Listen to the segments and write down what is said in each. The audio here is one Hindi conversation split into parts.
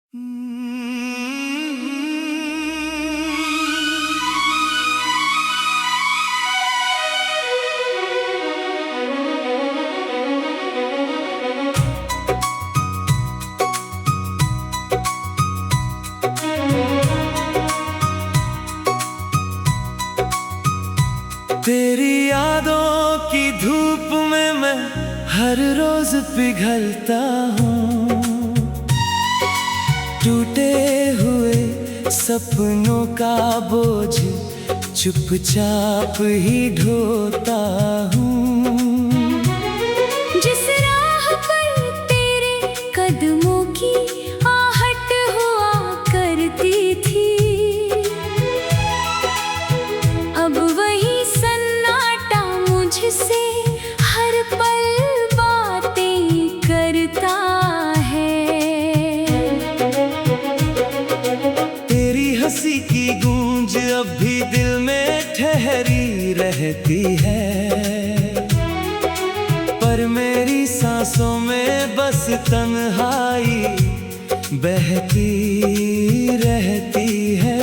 तेरी यादों की धूप में मैं हर रोज पिघलता हूँ। टूटे हुए सपनों का बोझ चुपचाप ही ढोता हूँ। जिस राह पर तेरे कदमों की आहट हुआ करती थी, अब वही सन्नाटा मुझसे हर पल बातें करता है। तेरी हंसी की गूंज अब भी दिल में ठहरी रहती है, पर मेरी सांसों में बस तन्हाई बहती रहती है।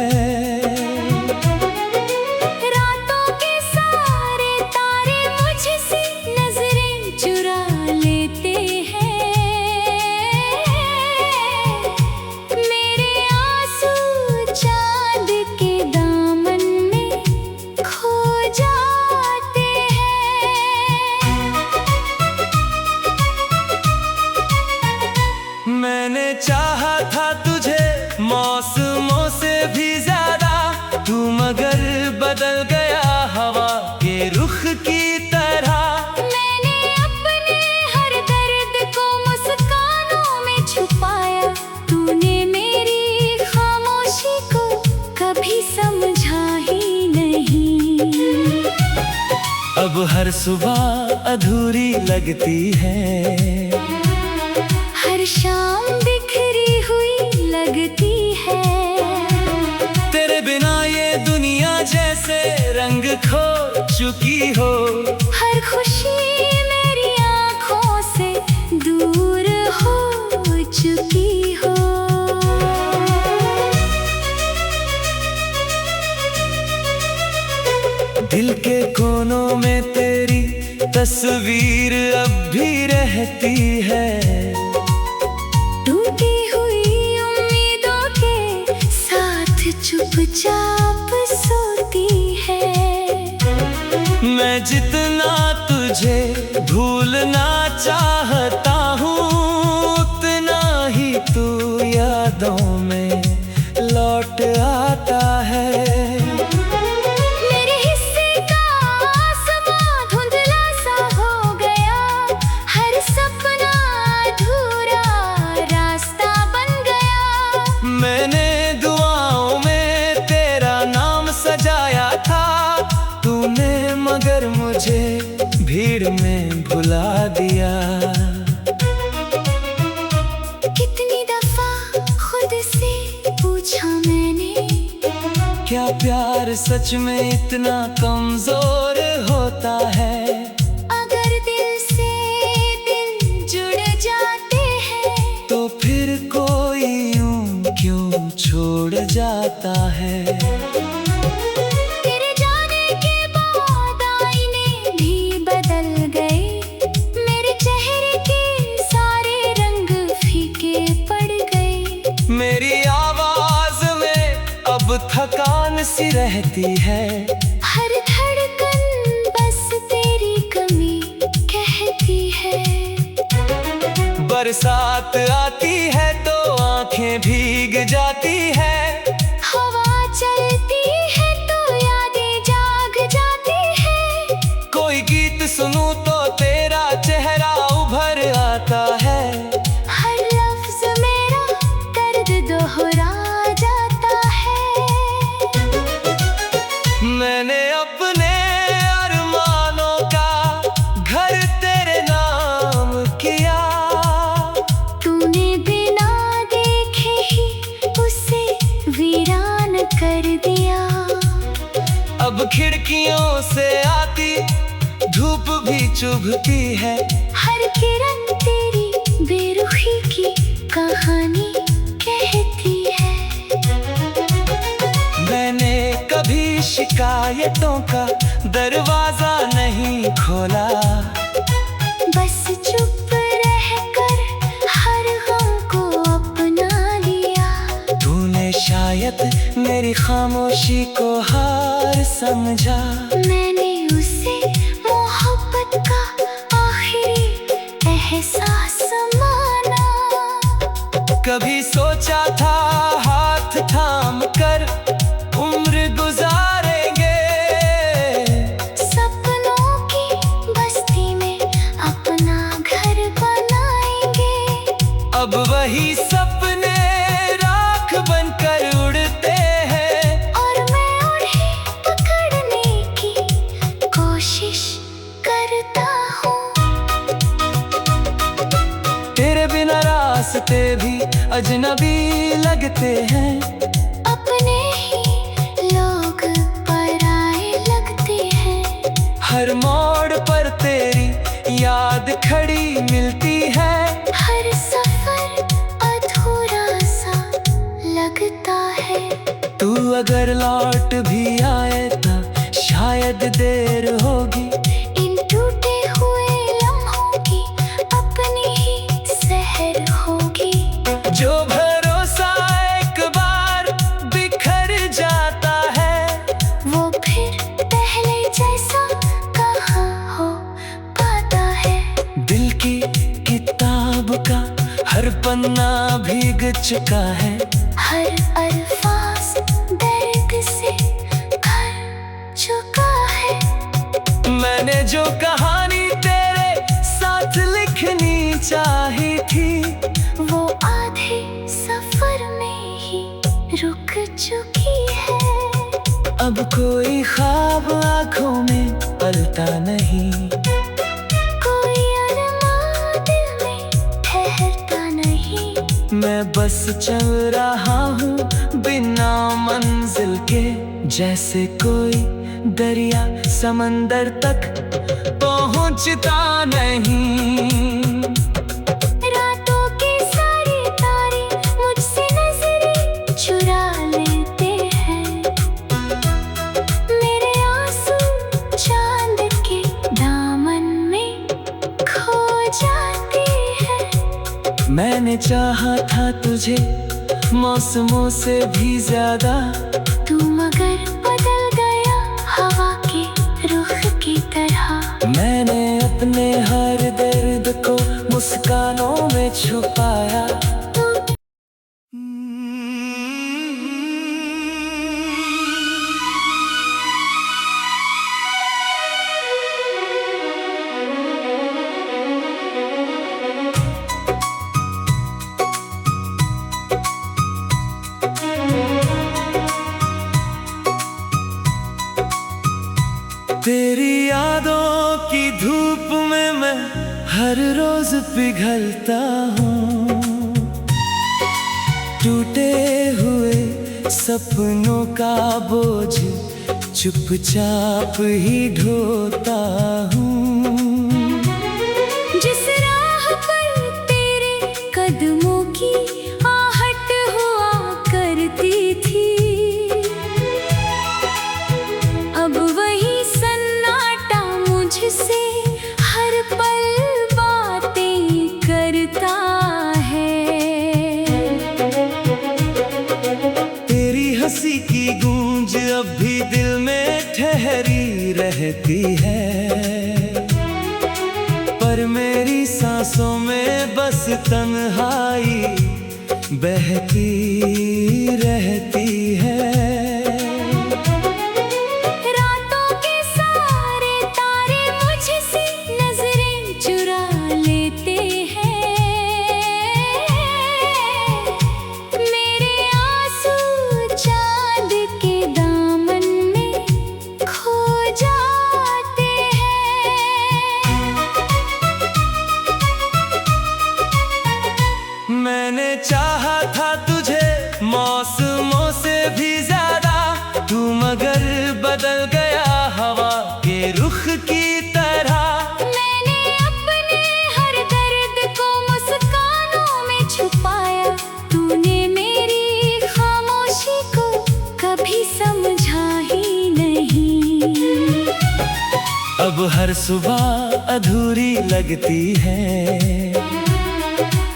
रातों के सारे तारे मुझसे नजरें चुरा लेते हैं। मेरे आंसू चांद के दामन में खो जाते हैं। मैंने चाहा था तुझे मौसमों से भी ज्यादा, तू मगर बदल गया हवा के रुख की तरह। मैंने अपने हर दर्द को मुस्कानों में छुपाया, तूने मेरी खामोशी को कभी समझा ही नहीं। अब हर सुबह अधूरी लगती है, हर शाम बिखरी हुई लगती है। तेरे बिना ये दुनिया जैसे रंग खो चुकी हो। हर खुशी मेरी आंखों से दूर हो चुकी हो। दिल के कोनों में तेरी तस्वीर अब भी रहती है। टूटी हुई उम्मीदों के साथ चुपचाप सोती है। मैं जितना तुझे भूलना चाहता हूँ, उतना ही तू यादों में लौट आता है। मेरे हिस्से का आसमां धुंधला सा हो गया, हर सपना अधूरा रास्ता बन गया। मैंने दुआओं में तेरा नाम सजाया था, तूने मगर मुझे भीड़ में भुला दिया। कितनी दफा खुद से पूछा मैंने, क्या प्यार सच में इतना कमजोर होता है? अगर दिल से दिल जुड़ जाते हैं, तो फिर कोई यूं क्यों छोड़ जाता है? तेरे जाने के बाद आईने भी बदल गए, मेरे चेहरे के सारे रंग फीके पड़ गए। मेरी आवाज में अब थकान सी रहती है, हर धड़कन बस तेरी कमी कहती है। बरसात आती है तो आंखें भीग जाती है। हवा चलती है तो यादें जाग जाती है। कोई गीत सुनूं तो तेरा चेहरा उभर आता है। हर लफ्ज मेरा दर्द दोहरा जाता है। मैंने अपने अरमानों का घर तेरे नाम किया, तूने बिना देखे ही उसे वीरान कर दिया। अब खिड़कियों से आती धूप भी चुभती है। हर किरण तेरी बेरुखी की कहानी कह शिकायतों का दरवाजा नहीं खोला। बस चुप रहकर हर गम को अपना लिया। तूने शायद मेरी खामोशी को हार समझा। मैंने उसे मोहब्बत का आखिरी एहसास माना। कभी सोचा था हाथ थाम कर उम्र गुजारेंगे, सपनों की बस्ती में अपना घर बनाएंगे। अब वही सपने राख बनकर उड़ते हैं, और मैं उन्हें पकड़ने की कोशिश करता हूँ। तेरे बिना रास्ते भी अजनबी लगते हैं। अपने ही लोग पराए लगते हैं। हर मोड़ पर तेरी याद खड़ी मिलती है। हर सफर अधूरा सा लगता है। तू अगर लौट भी आए तो शायद देर होगी। इन टूटे हुए लम्हों की अपनी ही सहर होगी। जो भरोसा एक बार बिखर जाता है, वो फिर पहले जैसा कहाँ हो पाता है। दिल की किताब का हर पन्ना भीग चुका है। हर अल्फाज दर्द से भर चुका है। मैंने जो कहानी तेरे साथ लिखनी चाही थी, वो आधे सफर में ही रुक चुकी है। अब कोई ख्वाब आँखों में पलता नहीं। कोई अरमान दिल में ठहरता नहीं। मैं बस चल रहा हूँ बिना मंजिल के, जैसे कोई दरिया समंदर तक पहुँचता नहीं। रातों के सारे तारे मुझसे नजरें चुरा लेते हैं। मेरे आंसू चांद के दामन में खो जाते हैं। मैंने चाहा था तुझे मौसमों से भी ज्यादा। तू मगर बदल गया हवा के रुख की तरह। मैंने अपने हर दर्द को मुस्कानों में छुपाया। तेरी यादों की धूप में मैं हर रोज पिघलता हूँ। टूटे हुए सपनों का बोझ चुपचाप ही ढोता हूँ। जिस राह पर तेरे कदमों की आहट हुआ करती थी, अब वही सन्नाटा मुझसे हर पल बातें करता है। तेरी हंसी की गूंज अब भी दिल में ठहरी रहती है, पर मेरी सांसों में बस तन्हाई बहती रहती है। रातों के सारे तारे मुझसे नजरें चुरा लेते हैं। मेरे आंसू चांद के दामन में खो जाते हैं। मैंने चाहा था तुझे मौसमों अब हर सुबह अधूरी लगती है,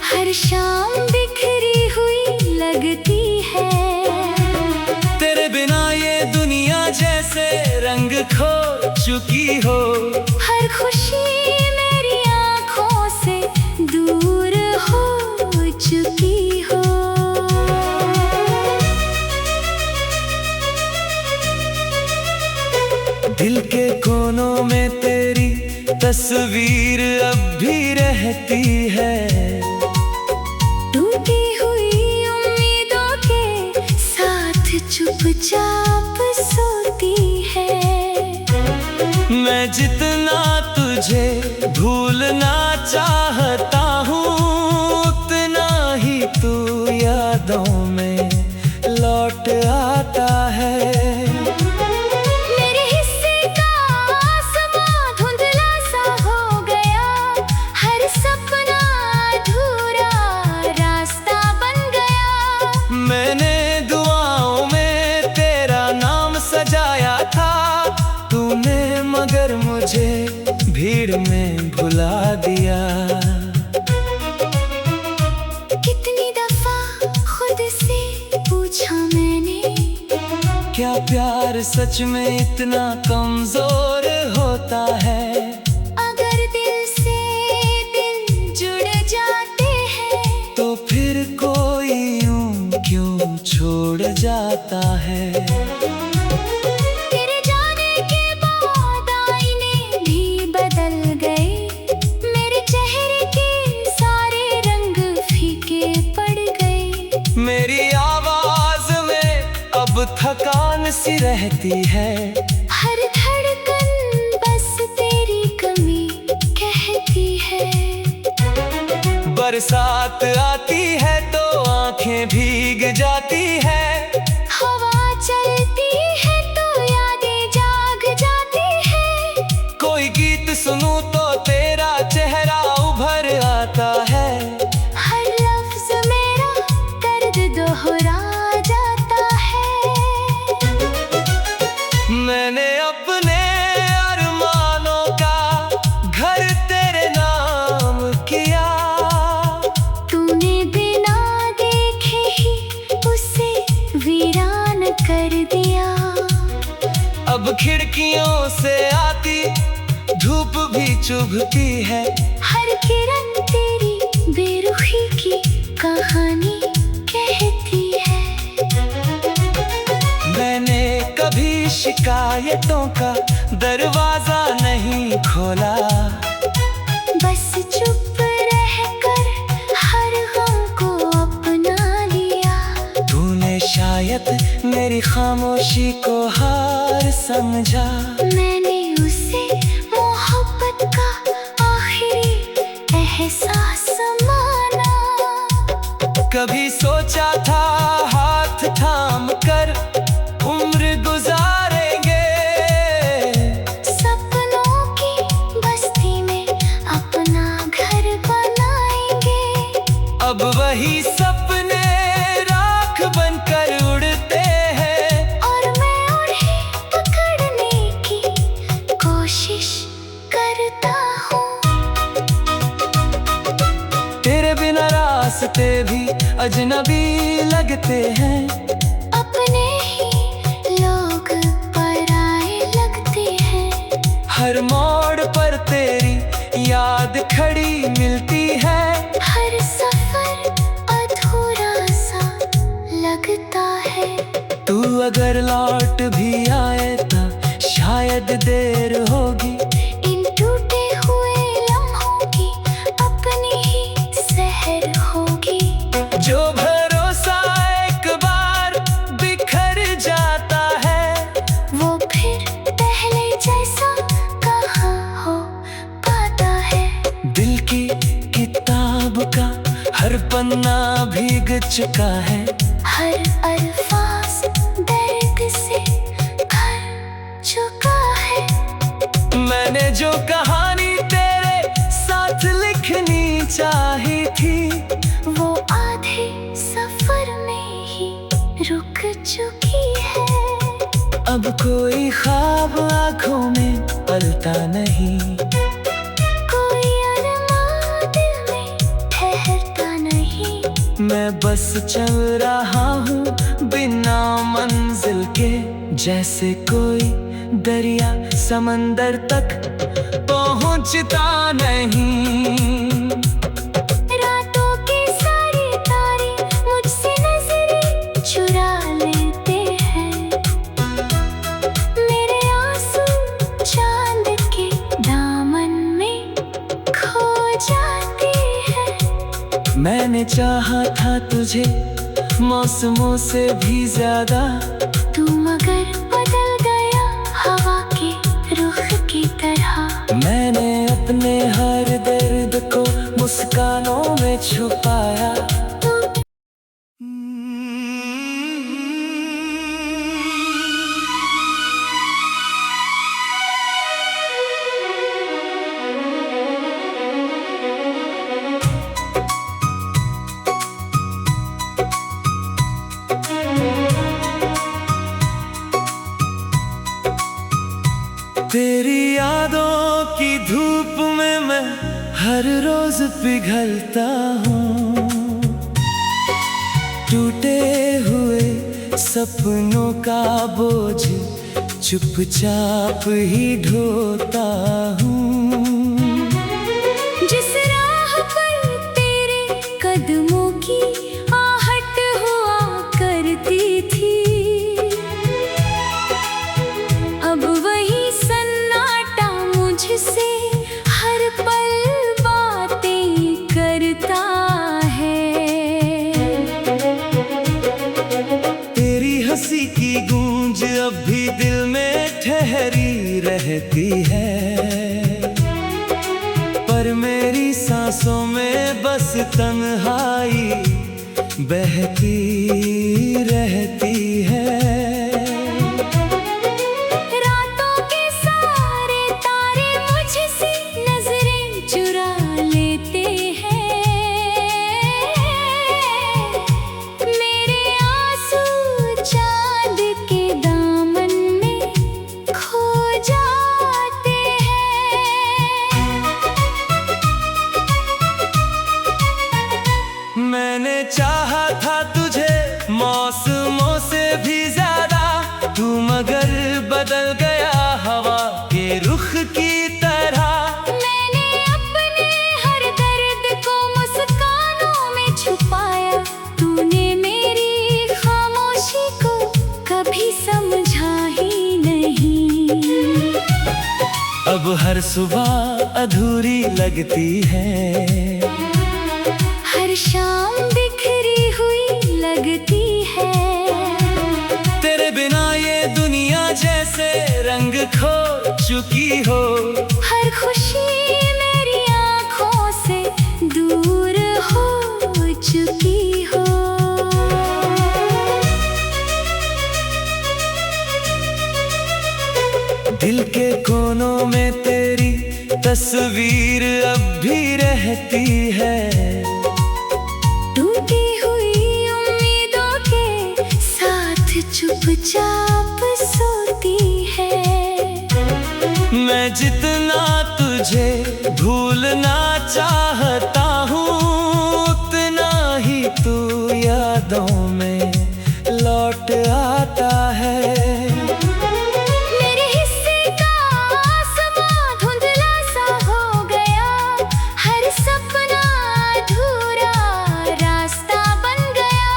हर शाम बिखरी हुई लगती है। तेरे बिना ये दुनिया जैसे रंग खो चुकी हो। हर खुशी मेरी आंखों से दूर हो चुकी हो। दिल के कोनों में तेरी तस्वीर अब भी रहती है, टूटी हुई उम्मीदों के साथ चुपचाप सोती है। मैं जितना तुझे भूलना चाहता हूँ, उतना ही तू यादों में लौट आता है। मेरे हिस्से का आसमां धुंधला सा हो गया, हर सपना अधूरा रास्ता बन गया। मैंने दुआओं में तेरा नाम सजाया था, तूने मगर मुझे भीड़ में भुला दिया। कितनी दफा खुद से पूछा मैंने, क्या प्यार सच में इतना कमजोर होता है? अगर दिल से दिल जुड़ जाते हैं, तो फिर कोई यूं क्यों छोड़ जाता है? तेरे जाने के बाद आईने भी बदल गए, मेरे चेहरे के सारे रंग फीके पड़ गए। मेरी आवाज में अब थकान सी रहती है, हर धड़कन बस तेरी कमी कहती है। बरसात आती है तो आंखें भीग जाती है, हवा चलती है तो यादें जाग जाती है। कोई गीत सुनूं तो तेरा चेहरा उभर आता है। हर लफ्ज मेरा दर्द दोहरा जाता है। मैंने अपने अरमानों का घर तेरे नाम किया, तूने बिना देखे ही उसे वीरान कर दिया। अब खिड़कियों से आती धूप भी चुभती है, हर किरण तेरी बेरुखी की कहानी कहती है। मैंने कभी शिकायतों का दरवाजा नहीं खोला, बस चुप रहकर हर गम को अपना लिया। तूने शायद मेरी खामोशी को हार समझा, मैंने उसे मोहब्बत का आखिरी एहसास माना। कभी सोचा था हाथ थाम कर उम्र गुजारेंगे, सपनों की बस्ती में अपना घर बनाएंगे। अब वही सपने राख बनकर उड़ते हैं, और मैं उन्हें पकड़ने की कोशिश करता हूँ। तेरे बिना रास्ते भी अजनबी लगते हैं, अपने ही लोग पराए लगते हैं। हर मोड़ पर तेरी याद खड़ी मिलती है। हर सफर अधूरा सा लगता है। तू अगर लौट भी आए तो शायद देर होगी, इन टूटे हुए लम्हों की अपनी ही सहर होगी। जो भरोसा एक बार बिखर जाता है, वो फिर पहले जैसा कहाँ हो पाता है। दिल की किताब का हर पन्ना भीग चुका है, हर अल्फाज दर्द से भर चुका है। मैंने जो कहानी तेरे साथ लिखनी चाही थी, वो आधे सफर में ही रुक चुकी है। अब कोई ख्वाब आंखों में पलता नहीं, कोई अरमान दिल में ठहरता नहीं। मैं बस चल रहा हूँ बिना मंजिल के, जैसे कोई दरिया समंदर तक पहुँचता नहीं। रातों के सारे तारे मुझसे नजरें चुरा लेते हैं, मेरे आंसू चांद के दामन में खो जाते हैं। मैंने चाहा था तुझे मौसमों से भी ज्यादा, तू मगर बदल गया हवा के रुख की तरह। मैंने अपने हर दर्द को मुस्कानों में छुपाया। तेरी यादों की धूप में मैं हर रोज पिघलता हूँ, टूटे हुए सपनों का बोझ चुपचाप ही ढोता हूँ। जिस राह पर तेरे कदमों की आहट हुआ करती थी, अब वही सन्नाटा मुझसे हर पल बातें करता है। तेरी हंसी की गूंज अब भी दिल में ठहरी रहती है, पर मेरी सांसों में बस तन्हाई बहती रहती है। रातों के सारे तारे मुझसे नजरें चुरा लेते हैं, मेरे आंसू चांद के दामन में खो जाते हैं। मैंने चाहा था तुझे मौसमों से भी ज्यादा, तू मगर बदल गया हवा के रुख की तरह। मैंने अपने हर दर्द को मुस्कानों में छुपाया, तूने मेरी खामोशी को कभी समझा ही नहीं। अब हर सुबह अधूरी लगती है, हर शाम बिखरी हुई लगती है। तेरे बिना ये दुनिया जैसे रंग खो चुकी हो। हर खुशी मेरी आंखों से दूर हो चुकी हो। दिल के कोनों में तेरी तस्वीर अब भी रहती है, टूटी हुई उम्मीदों के साथ चुपचाप सोती है। मैं जितना तुझे भूलना चाहता हूँ, उतना ही तू यादों में लौट आता है। मेरे हिस्से का आसमां धुंधला सा हो गया, हर सपना अधूरा रास्ता बन गया।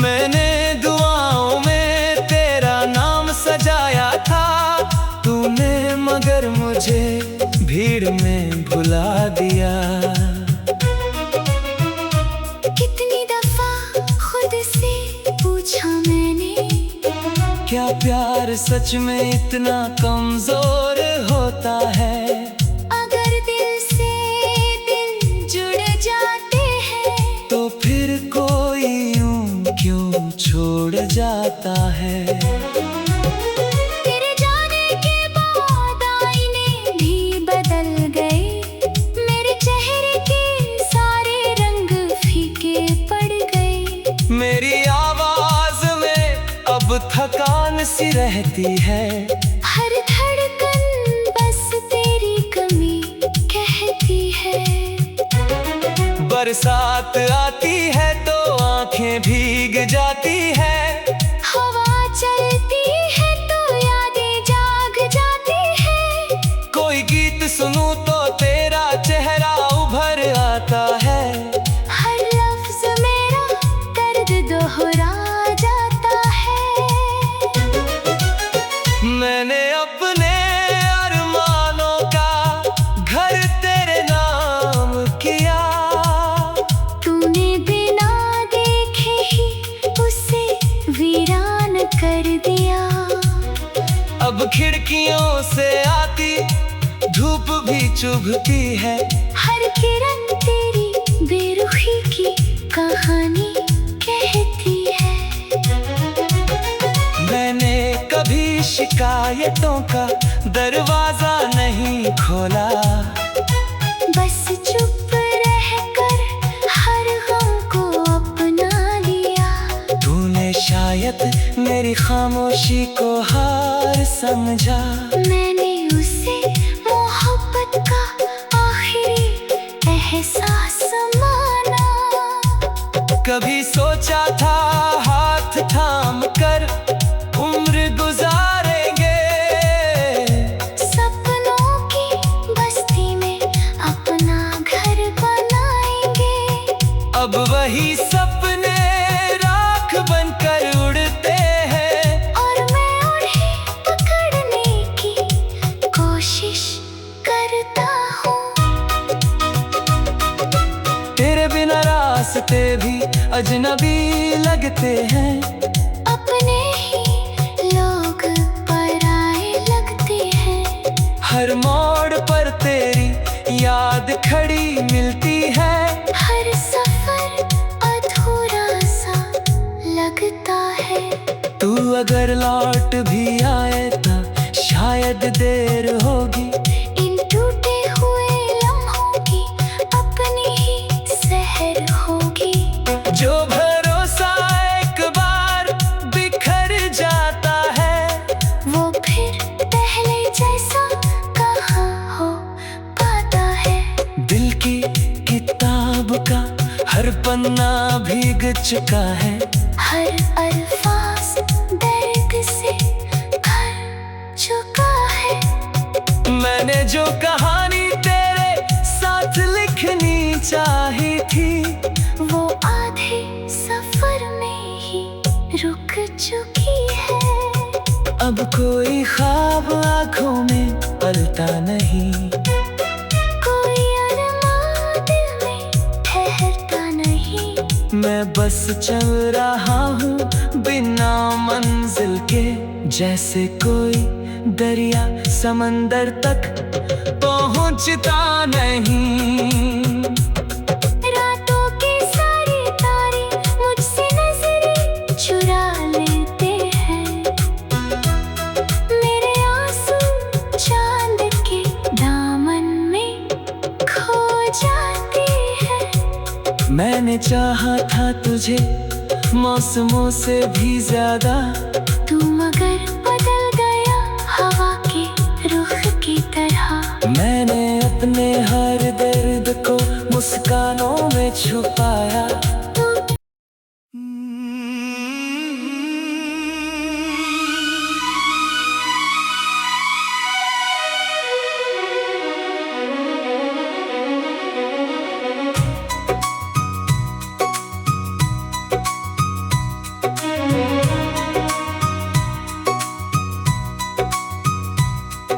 मैंने दुआओं में तेरा नाम सजाया था, तूने मगर मुझे भीड़ में भुला दिया। कितनी दफा खुद से पूछा मैंने, क्या प्यार सच में इतना कमजोर होता है? अगर दिल से दिल जुड़ जाते हैं, तो फिर कोई यूं क्यों छोड़ जाता है? तेरे जाने के बाद आईने भी बदल गए, मेरे चेहरे के सारे रंग फीके पड़ गए। मेरी आवाज में अब थकान सी रहती है। हर धड़कन बस तेरी कमी कहती है। बरसात आती है तो आंखें भीग जाती है। हवा चलती है तो यादें जाग जाती है। कोई गीत सुनूं तो तेरा चेहरा उभर आता है। हर लफ्ज मेरा दर्द दोहरा जाता है। मैंने अपने अरमानों का घर तेरे नाम किया। तूने बिना देखे ही उसे वीरान कर दिया। अब खिड़कियों से आती धूप भी चुभती है। हर किरण तेरी बेरुखी की कहानी कहती है। मैंने कभी शिकायतों का दरवाजा नहीं खोला। बस चुप रहकर हर गम को अपना लिया। तूने शायद मेरी खामोशी को हार समझा। मैंने उसे मोहब्बत का आखिरी एहसास माना। कभी सोचा था हाथ थाम कर उम्र गुजारेंगे। सपनों की बस्ती में अपना घर बनाएंगे। अब वही सपने राख बनकर उड़ते हैं। और मैं उन्हें पकड़ने की कोशिश करता हूँ। तेरे बिना रास्ते भी अजनबी लगते हैं। अपने ही लोग पराए लगते हैं। हर मोड़ पर तेरी याद खड़ी मिलती है। हर सफर अधूरा सा लगता है। तू अगर लौट भी आए तो शायद देर होगी। इन टूटे हुए लम्हों की अपनी ही सहर होगी। जो भरोसा एक बार बिखर जाता है, वो फिर पहले जैसा कहाँ हो पाता है। दिल की किताब का हर पन्ना भीग चुका है। हर अल्फाज दर्द से भर चुका है। मैंने जो कहानी तेरे साथ लिखनी चाही थी, वो आधे सफर में ही रुक चुकी है। अब कोई ख्वाब आँखों में पलता नहीं। कोई अरमान दिल में ठहरता नहीं। मैं बस चल रहा हूँ बिना मंजिल के। जैसे कोई दरिया समंदर तक पहुँचता नहीं। रातों के सारे तारे मुझसे नजरें चुरा लेते हैं। मेरे आंसू चांद के दामन में खो जाते हैं। मैंने चाहा था तुझे मौसमों से भी ज्यादा। तू मगर बदल गया हवा के रुख की तरह। मैंने अपने हर दर्द को मुस्कानों में छुपाया।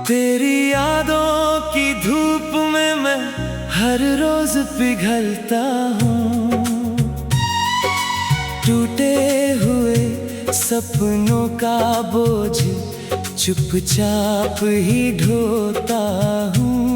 तेरी यादों की धूप में मैं हर रोज पिघलता हूँ। टूटे हुए सपनों का बोझ चुपचाप ही ढोता हूँ।